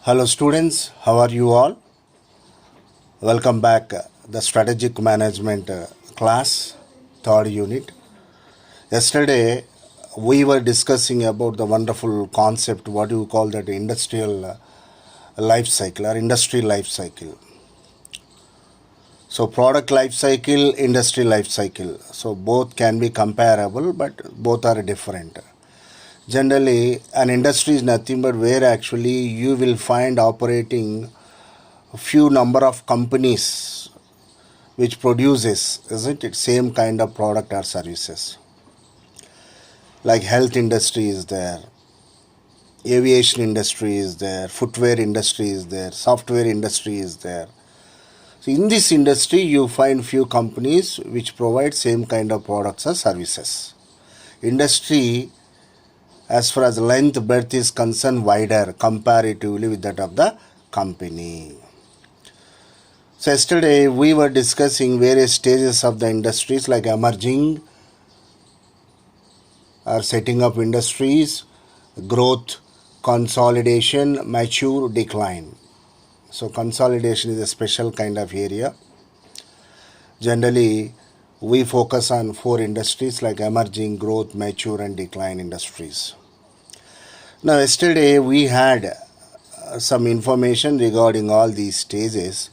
Hello students, how are you all? Welcome back the strategic management class, third unit. Yesterday we were discussing about the wonderful concept, what do you call that, industrial life cycle or industry life cycle. So product life cycle, industry life cycle. So both can be comparable but both are different. Generally, an industry is nothing but where actually you will find operating a few number of companies which produces, isn't it, same kind of product or services. Like health industry is there, aviation industry is there, footwear industry is there, software industry is there. So in this industry you find few companies which provide same kind of products or services. Industry, as far as length breadth is concerned, wider comparatively with that of the company. So yesterday we were discussing various stages of the industries like emerging or setting up industries, growth, consolidation, mature, decline. So consolidation is a special kind of area. Generally we focus on four industries like emerging, growth, mature and decline industries. Now yesterday we had some information regarding all these stages.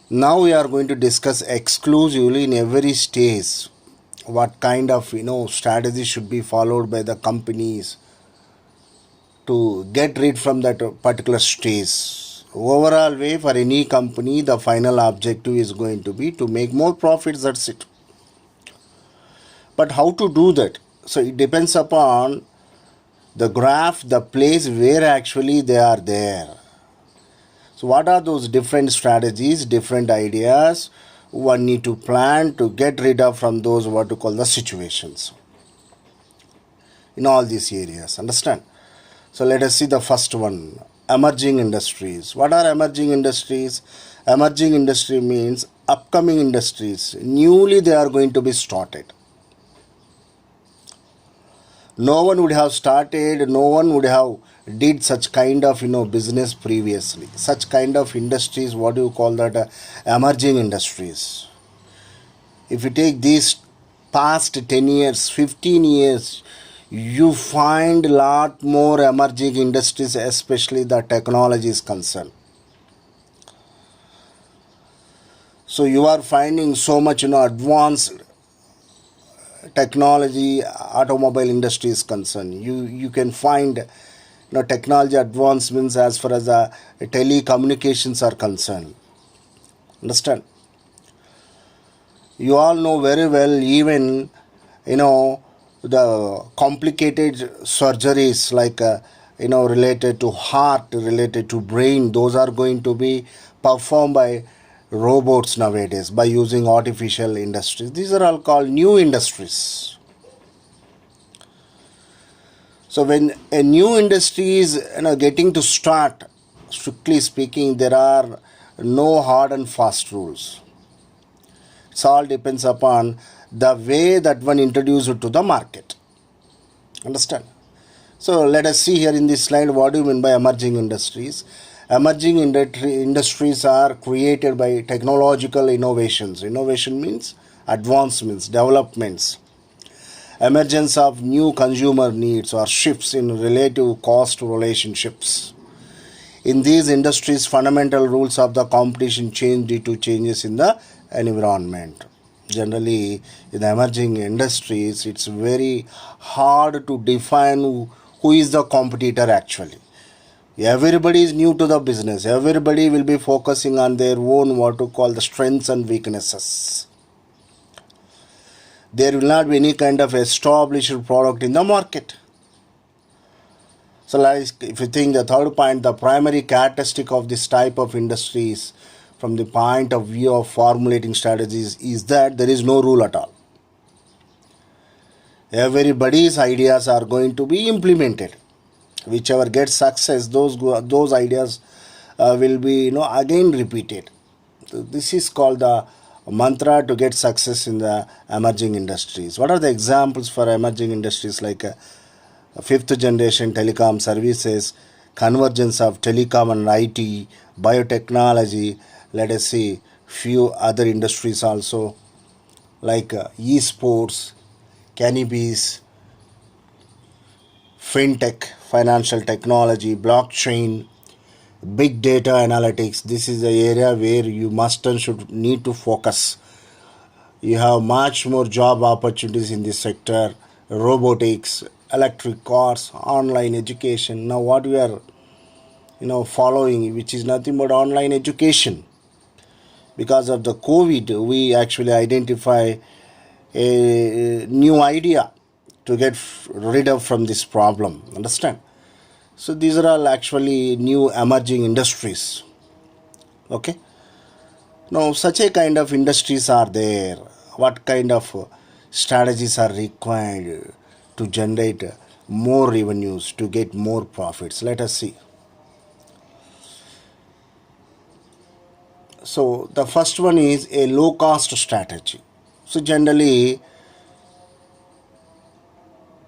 Now we are going to discuss exclusively in every stage what kind of strategy should be followed by the companies to get rid from that particular stage. Overall way, for any company the final objective is going to be to make more profits, that's it. But how to do that? So it depends upon the graph, the place where actually they are there. So what are those different strategies, different ideas one need to plan to get rid of from those what to call the situations in all these areas, understand? So let us see the first one, emerging industries. What are emerging industries? Emerging industry means upcoming industries, newly they are going to be started. No one would have started, no one would have did such kind of business previously. Such kind of industries, what do you call that, emerging industries. If you take these past 10 years, 15 years, you find a lot more emerging industries, especially the technology is concerned. So you are finding so much advanced technology, automobile industry is concerned. You can find technology advancements as far as the telecommunications are concerned, understand? You all know very well, even the complicated surgeries like related to heart, related to brain, those are going to be performed by robots nowadays by using artificial industries. These are all called new industries. So when a new industry is getting to start, strictly speaking, there are no hard and fast rules. It all depends upon the way that one introduced it to the market, understand? So let us see here in this slide, what do you mean by emerging industries? Emerging industries are created by technological innovations. Innovation means advancements, developments, emergence of new consumer needs or shifts in relative cost relationships. In these industries, fundamental rules of the competition change due to changes in the environment. Generally, in the emerging industries, it's very hard to define who is the competitor actually. Everybody is new to the business. Everybody will be focusing on their own what to call the strengths and weaknesses. There will not be any kind of established product in the market. So like if you think the third point, the primary characteristic of this type of industries from the point of view of formulating strategies is that there is no rule at all. Everybody's ideas are going to be implemented. Whichever gets success, those ideas will be again repeated. So this is called the mantra to get success in the emerging industries. What are the examples for emerging industries like fifth generation telecom services, convergence of telecom and IT, biotechnology, let us see few other industries also like esports, cannabis, fintech, financial technology, blockchain, big data analytics. This is the area where you must and should need to focus. You have much more job opportunities in this sector. Robotics, electric cars, online education. Now what we are following, which is nothing but online education. Because of the COVID, we actually identify a new idea to get rid of from this problem. Understand? So these are all actually new emerging industries. Okay. Now such a kind of industries are there. What kind of strategies are required to generate more revenues, to get more profits? Let us see. So the first one is a low cost strategy. So generally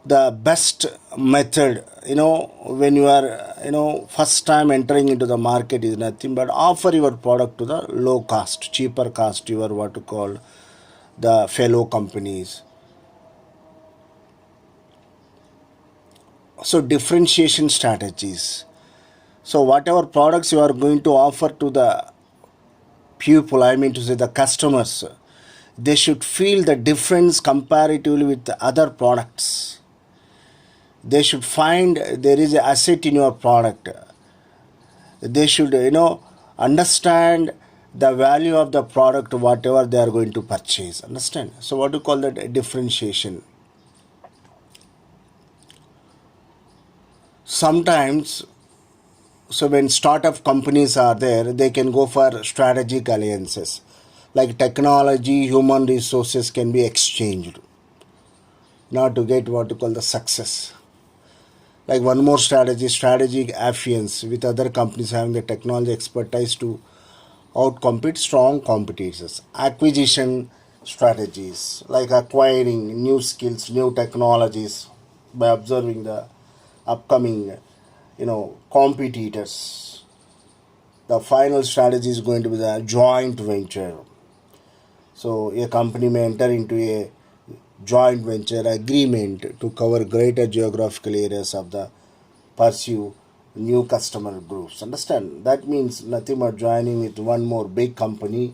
the best method, when you are first time entering into the market, is nothing but offer your product to the low cost, cheaper cost, your what to call the fellow companies. So differentiation strategies. So whatever products you are going to offer to the people, I mean to say the customers, they should feel the difference comparatively with the other products. They should find there is an asset in your product. They should understand the value of the product, whatever they are going to purchase. Understand? So what do you call that? Differentiation. Sometimes, so when startup companies are there, they can go for strategic alliances, like technology, human resources can be exchanged now to get what you call the success. Like one more strategy, strategic affiliates with other companies having the technology expertise to outcompete strong competitors. Acquisition strategies, like acquiring new skills, new technologies by observing the upcoming competitors. The final strategy is going to be the joint venture. So a company may enter into a joint venture agreement to cover greater geographical areas of the pursue new customer groups. Understand? That means nothing but joining with one more big company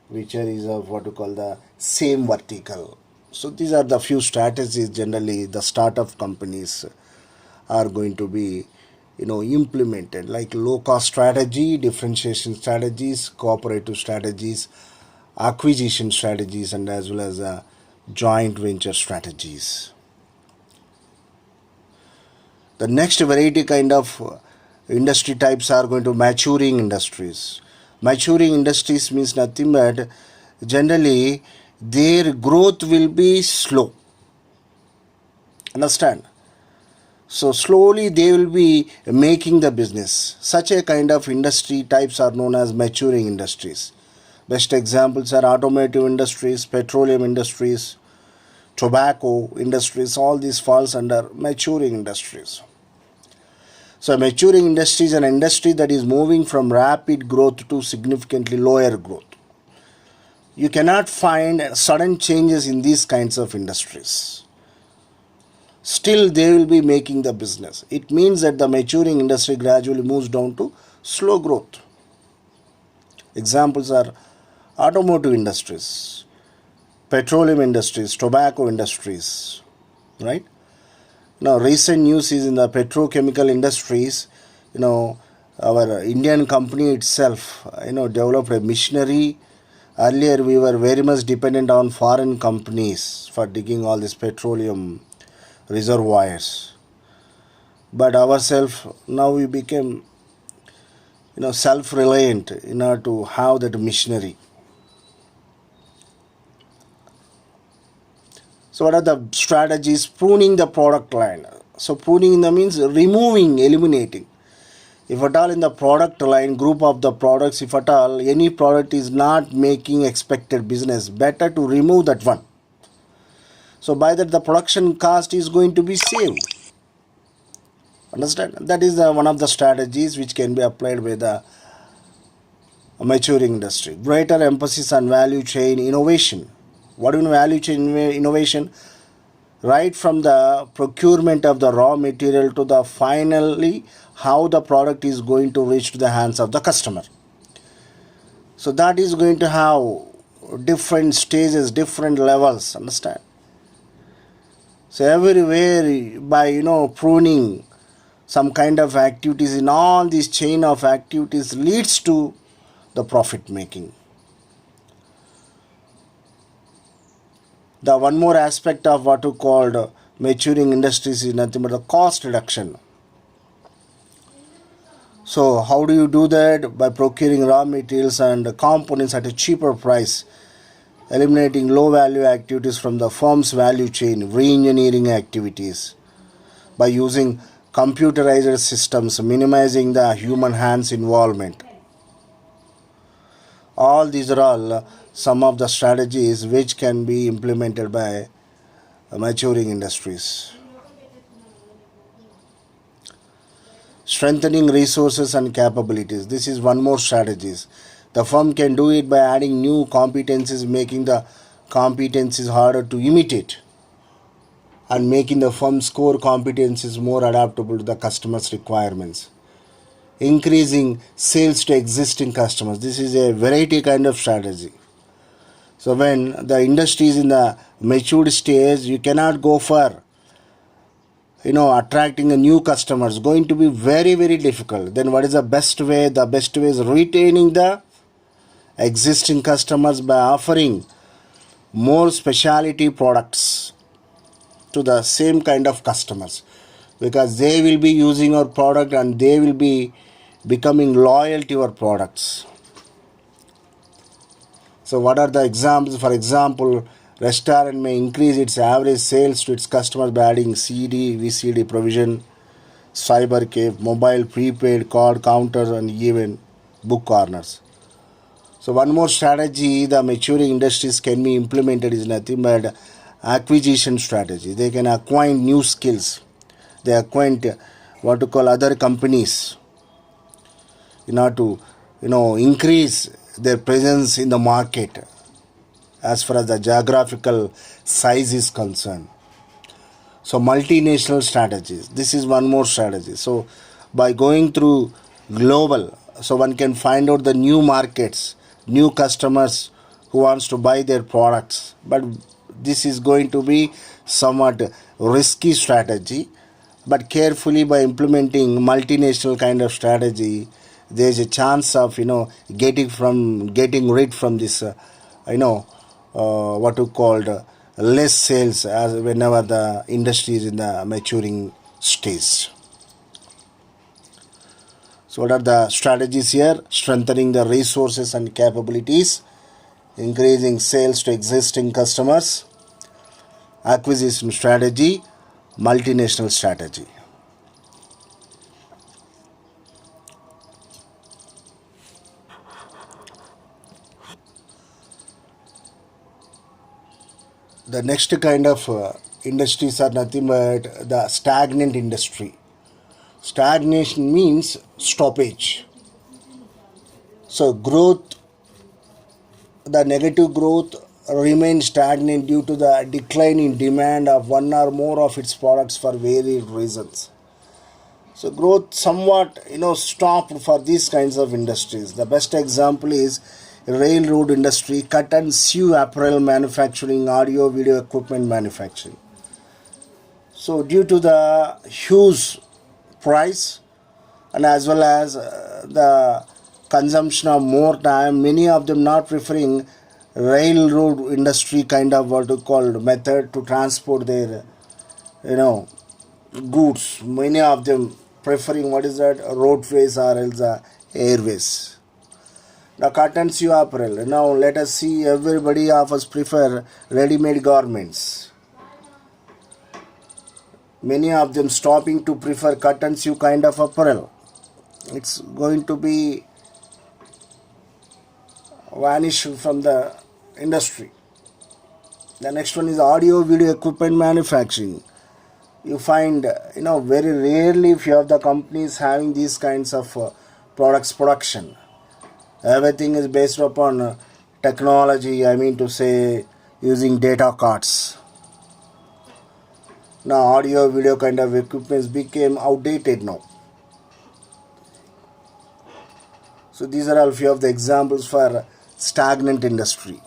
which is of what you call the same vertical. So these are the few strategies generally the startup companies are going to be implemented, like low cost strategy, differentiation strategies, cooperative strategies, acquisition strategies, and as well as joint venture strategies. The next variety kind of industry types are going to maturing industries. Maturing industries means nothing but generally their growth will be slow. Understand? So slowly they will be making the business. Such a kind of industry types are known as maturing industries. Best examples are automotive industries, petroleum industries, tobacco industries. All these falls under maturing industries. So maturing industry is an industry that is moving from rapid growth to significantly lower growth. You cannot find sudden changes in these kinds of industries. Still they will be making the business. It means that the maturing industry gradually moves down to slow growth. Examples are automotive industries, petroleum industries, tobacco industries, right? Now recent news is in the petrochemical industries, our Indian company itself, developed a machinery. Earlier we were very much dependent on foreign companies for digging all these petroleum reservoirs, but ourselves now we became self-reliant in order to have that machinery. So what are the strategies? Pruning the product line. So pruning means removing, eliminating. If at all in the product line, group of the products, if at all any product is not making expected business, better to remove that one. So by that the production cost is going to be saved. Understand? That is one of the strategies which can be applied by the maturing industry. Greater emphasis on value chain innovation. What do you mean value chain innovation? Right from the procurement of the raw material to the finally how the product is going to reach to the hands of the customer. So that is going to have different stages, different levels. Understand? So everywhere by pruning some kind of activities in all this chain of activities leads to the profit making. The one more aspect of what you called maturing industries is nothing but the cost reduction. So how do you do that? By procuring raw materials and components at a cheaper price, eliminating low value activities from the firm's value chain, re-engineering activities, by using computerized systems, minimizing the human hands involvement. All these are all some of the strategies which can be implemented by maturing industries. Strengthening resources and capabilities. This is one more strategy. The firm can do it by adding new competencies, making the competencies harder to imitate, and making the firm's core competencies more adaptable to the customer's requirements. Increasing sales to existing customers. This is a variety kind of strategy. So when the industry is in the matured stage, you cannot go for attracting a new customers. Going to be very, very difficult. Then what is the best way? The best way is retaining the existing customers by offering more specialty products to the same kind of customers, because they will be using our product and they will be becoming loyal to your products. So what are the examples? For example, restaurant may increase its average sales to its customers by adding CD, VCD provision, cyber cafe, mobile prepaid card counters, and even book corners. So one more strategy the maturing industries can be implemented is nothing but acquisition strategy. They can acquire new skills. They acquaint what to call other companies in order to increase their presence in the market as far as the geographical size is concerned. So multinational strategies. This is one more strategy. So by going through global, so one can find out the new markets, new customers who wants to buy their products. But this is going to be somewhat risky strategy. But carefully by implementing multinational kind of strategy, there is a chance of getting rid from this what you called less sales as whenever the industry is in the maturing stage. So what are the strategies here? Strengthening the resources and capabilities, increasing sales to existing customers, acquisition strategy, multinational strategy. The next kind of industries are nothing but the stagnant industry. Stagnation means stoppage. So the negative growth remains stagnant due to the decline in demand of one or more of its products for varied reasons. So growth somewhat stopped for these kinds of industries. The best example is railroad industry, cut and sew apparel manufacturing, audio video equipment manufacturing. So due to the huge price and as well as the consumption of more time, many of them not preferring railroad industry kind of what you call method to transport their goods. Many of them preferring what is that, roadways or else airways. The cotton sew apparel. Now let us see, everybody of us prefer ready-made garments. Many of them stopping to prefer cotton sew kind of apparel. It's going to be vanish from the industry. The next one is audio video equipment manufacturing. You find very rarely few of the companies having these kinds of products production. Everything is based upon technology, I mean to say, using data cards. Now audio video kind of equipments became outdated now. So these are all few of the examples for stagnant industry.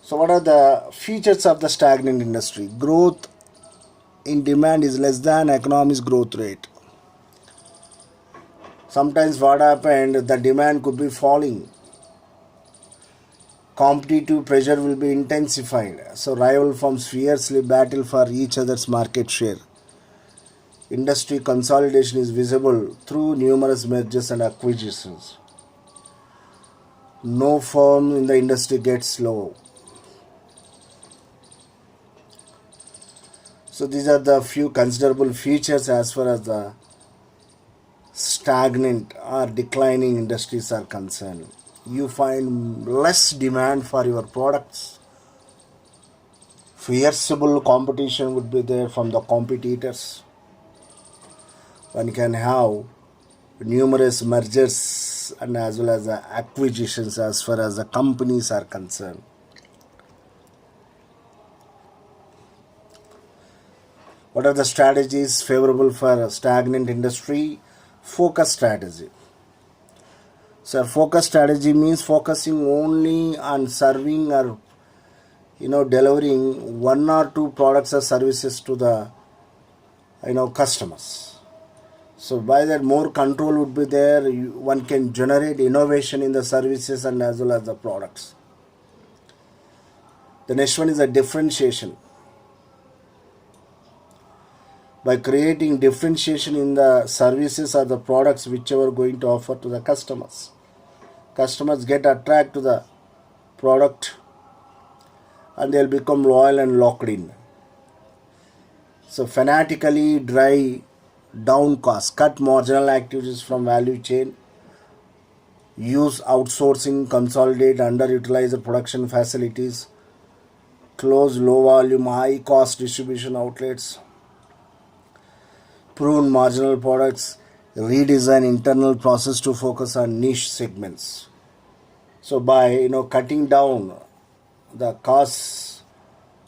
So what are the features of the stagnant industry? Growth in demand is less than economy's growth rate. Sometimes what happened, the demand could be falling. Competitive pressure will be intensified. So rival firms fiercely battle for each other's market share. Industry consolidation is visible through numerous mergers and acquisitions. No firm in the industry gets slow. So these are the few considerable features as far as the stagnant or declining industries are concerned. You find less demand for your products. Fierceable competition would be there from the competitors. One can have numerous mergers and as well as acquisitions as far as the companies are concerned. What are the strategies favorable for a stagnant industry? Focus strategy. So focus strategy means focusing only on serving or delivering one or two products or services to the customers. So by that more control would be there. One can generate innovation in the services and as well as the products. The next one is a differentiation. By creating differentiation in the services or the products whichever going to offer to the customers. Customers get attracted to the product and they'll become loyal and locked in. So fanatically drive down costs, cut marginal activities from value chain, use outsourcing, consolidate underutilized production facilities, close low volume, high cost distribution outlets, prune marginal products, redesign internal process to focus on niche segments. So by cutting down the costs,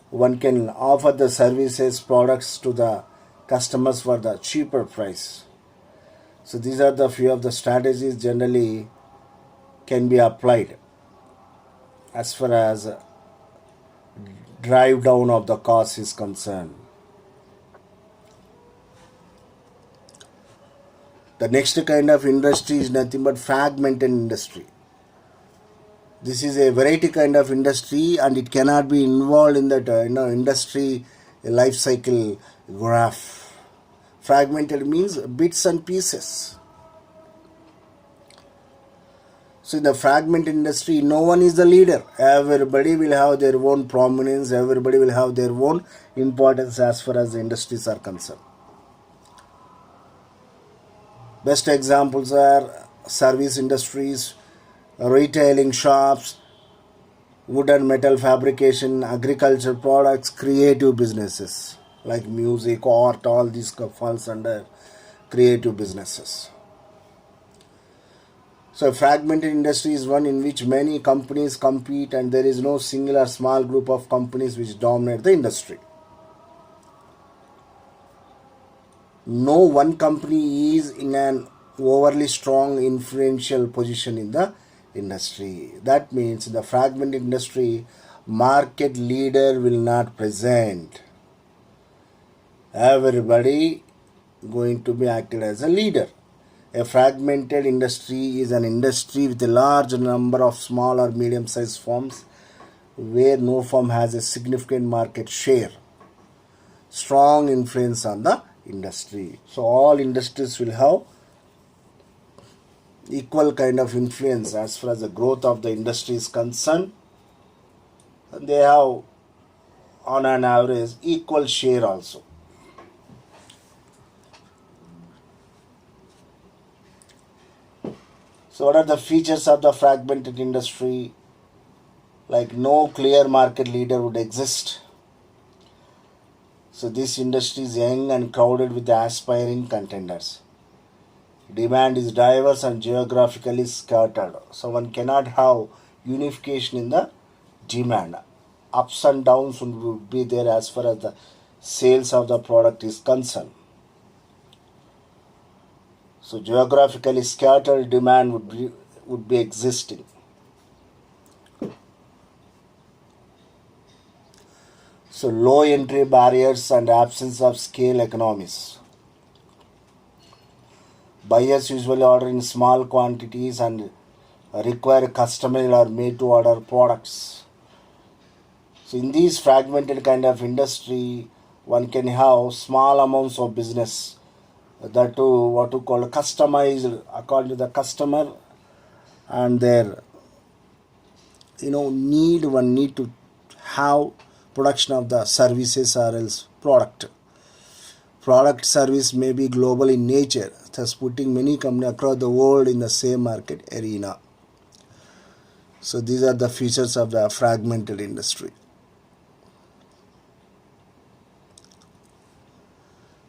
one can offer the services products to the customers for the cheaper price. So these are the few of the strategies generally can be applied as far as drive down of the cost is concerned. The next kind of industry is nothing but fragmented industry. This is a variety kind of industry and it cannot be involved in that industry life cycle graph. Fragmented means bits and pieces. So in the fragmented industry, no one is the leader. Everybody will have their own prominence. Everybody will have their own importance as far as the industries are concerned. Best examples are service industries, retailing shops, wood and metal fabrication, agriculture products, creative businesses like music, art, all these falls under creative businesses. So a fragmented industry is one in which many companies compete and there is no single or small group of companies which dominate the industry. No one company is in an overly strong influential position in the industry. That means in the fragmented industry, market leader will not present. Everybody going to be acted as a leader. A fragmented industry is an industry with a large number of small or medium-sized firms where no firm has a significant market share. Strong influence on the industry. So all industries will have equal kind of influence as far as the growth of the industry is concerned. And they have on an average equal share also. So what are the features of the fragmented industry? like no clear market leader would exist. So this industry is young and crowded with aspiring contenders. Demand is diverse and geographically scattered. So one cannot have unification in the demand. Ups and downs would be there as far as the sales of the product is concerned. So geographically scattered demand would be existing. So low entry barriers and absence of scale economies. Buyers usually order in small quantities and require customized or made to order products. So in these fragmented kind of industry, one can have small amounts of business that to what to call customized according to the customer and their need. One need to have production of the services or else product service may be global in nature, thus putting many companies across the world in the same market arena. So these are the features of the fragmented industry.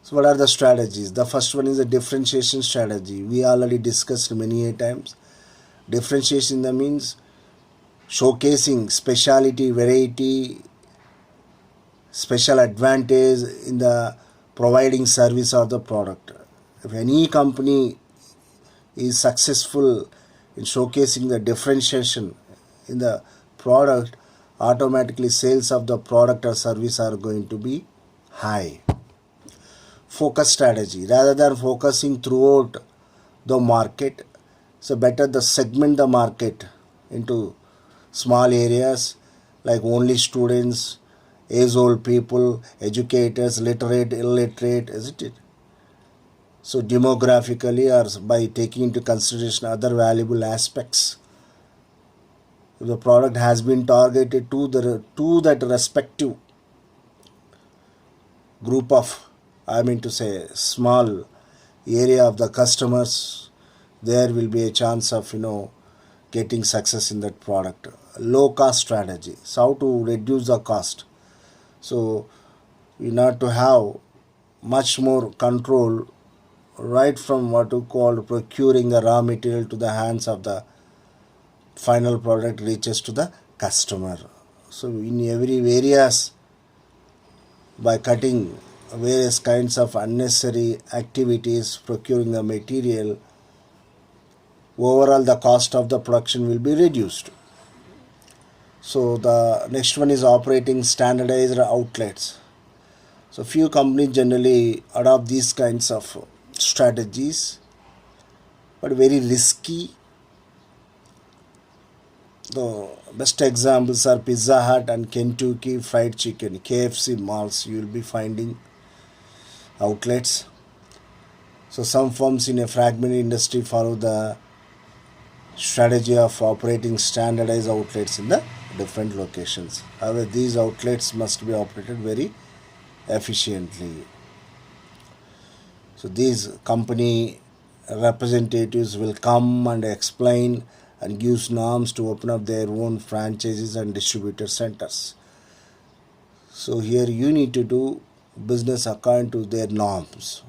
So what are the strategies? The first one is a differentiation strategy. We already discussed many times. Differentiation that means showcasing speciality, variety, special advantage in the providing service or the product. If any company is successful in showcasing the differentiation in the product, automatically sales of the product or service are going to be high. Focus strategy. Rather than focusing throughout the market, so better the segment the market into small areas like only students, age-old people, educators, literate, illiterate, isn't it? So demographically or by taking into consideration other valuable aspects, if the product has been targeted to that respective group of, I mean to say, small area of the customers, there will be a chance of getting success in that product. Low cost strategy. So how to reduce the cost? So we need to have much more control right from what you call procuring the raw material to the hands of the final product reaches to the customer. So in every areas, by cutting various kinds of unnecessary activities procuring the material, overall the cost of the production will be reduced. So the next one is operating standardized outlets. So few companies generally adopt these kinds of strategies, but very risky. The best examples are Pizza Hut and Kentucky Fried Chicken, KFC malls. You will be finding outlets. So some firms in a fragmented industry follow the strategy of operating standardized outlets in the different locations. However, these outlets must be operated very efficiently. So these company representatives will come and explain and give norms to open up their own franchises and distributor centers. So here you need to do business according to their norms.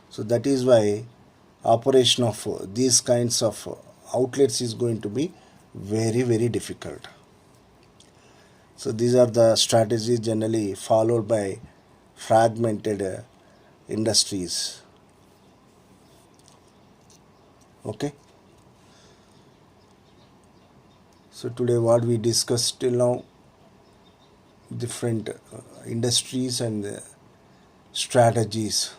So that is why operation of these kinds of outlets is going to be very, very difficult. So these are the strategies generally followed by fragmented industries. Okay. So today what we discussed till now, different industries and strategies.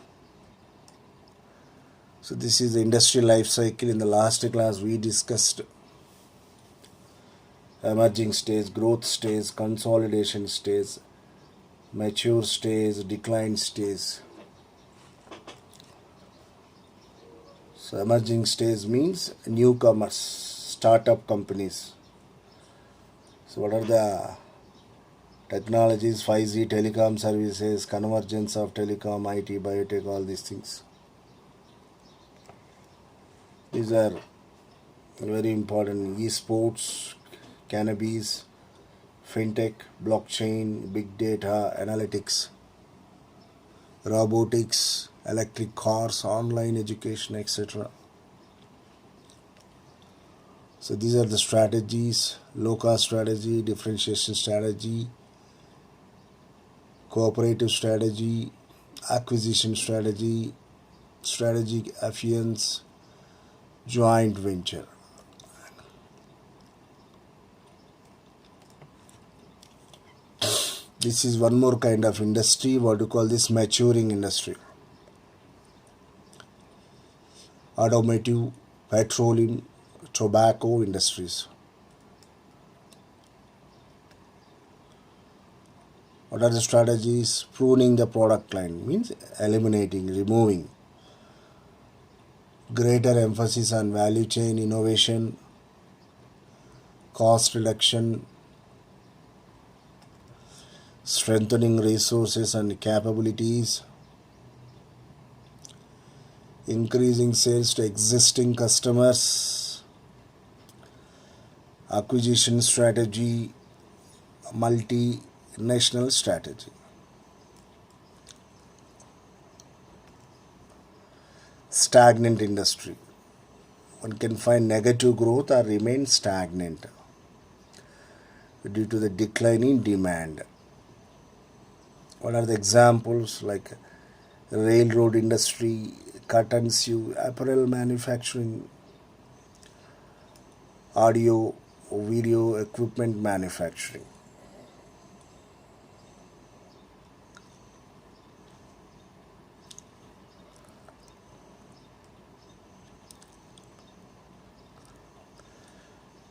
So this is the industry life cycle. In the last class we discussed emerging stage, growth stage, consolidation stage, mature stage, decline stage. So emerging stage means newcomers, startup companies. So what are the technologies? 5G, telecom services, convergence of telecom, IT, biotech, all these things. These are very important. Esports, cannabis, fintech, blockchain, big data, analytics, robotics, electric cars, online education, etc. So these are the strategies: low cost strategy, differentiation strategy, cooperative strategy, acquisition strategy, strategic affiliates, joint venture. This is one more kind of industry, what you call this maturing industry. Automotive, petroleum, tobacco industries. What are the strategies? Pruning the product line means eliminating, removing. Greater emphasis on value chain innovation, cost reduction, strengthening resources and capabilities, increasing sales to existing customers, acquisition strategy, multinational strategy. Stagnant industry. One can find negative growth or remain stagnant due to the declining demand. What are the examples? Like railroad industry, cotton sew, apparel manufacturing, audio, video equipment manufacturing.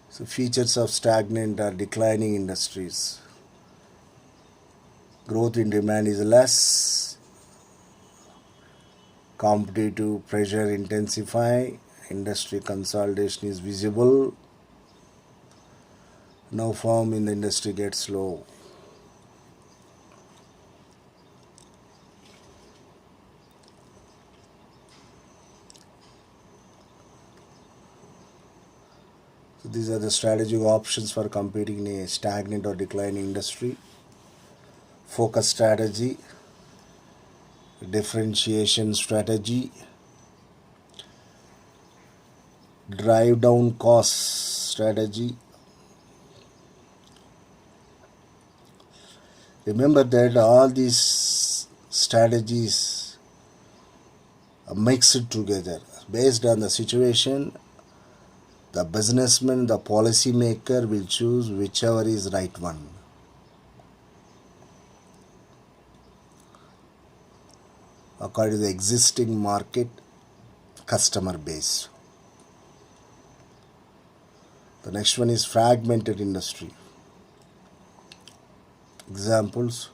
So features of stagnant or declining industries. Growth in demand is less, competitive pressure intensify, industry consolidation is visible, no firm in the industry gets low. So these are the strategic options for competing in a stagnant or declining industry. Focus strategy, differentiation strategy, drive down cost strategy. Remember that all these strategies are mixed together based on the situation. The businessman, the policy maker will choose whichever is right one. According to the existing market customer base. The next one is fragmented industry. Examples: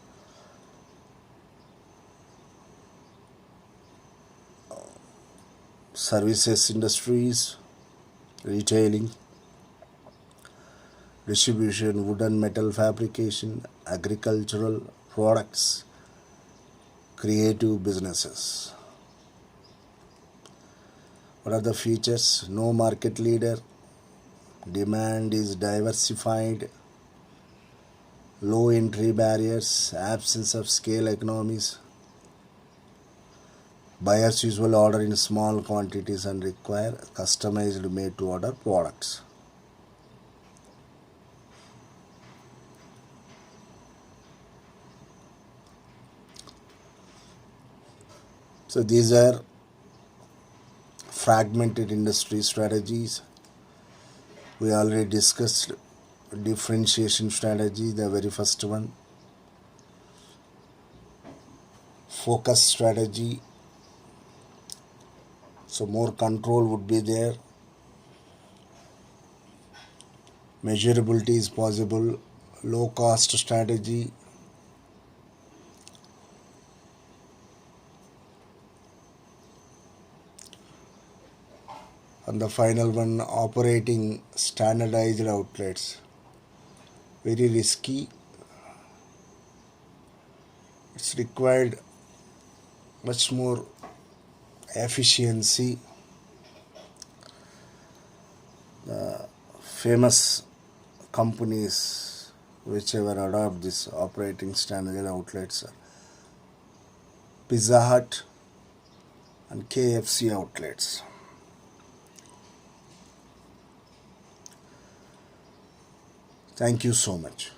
services industries, retailing, distribution, wood and metal fabrication, agricultural products, creative businesses. What are the features? No market leader, demand is diversified, low entry barriers, absence of scale economies, buyers usually order in small quantities and require customized made to order products. So these are fragmented industry strategies. We already discussed differentiation strategy, the very first one. Focus strategy. So more control would be there. Measurability is possible. Low cost strategy. And the final one, operating standardized outlets. Very risky. It's required much more efficiency. The famous companies whichever adopt this operating standard outlets are Pizza Hut and KFC outlets. Thank you so much.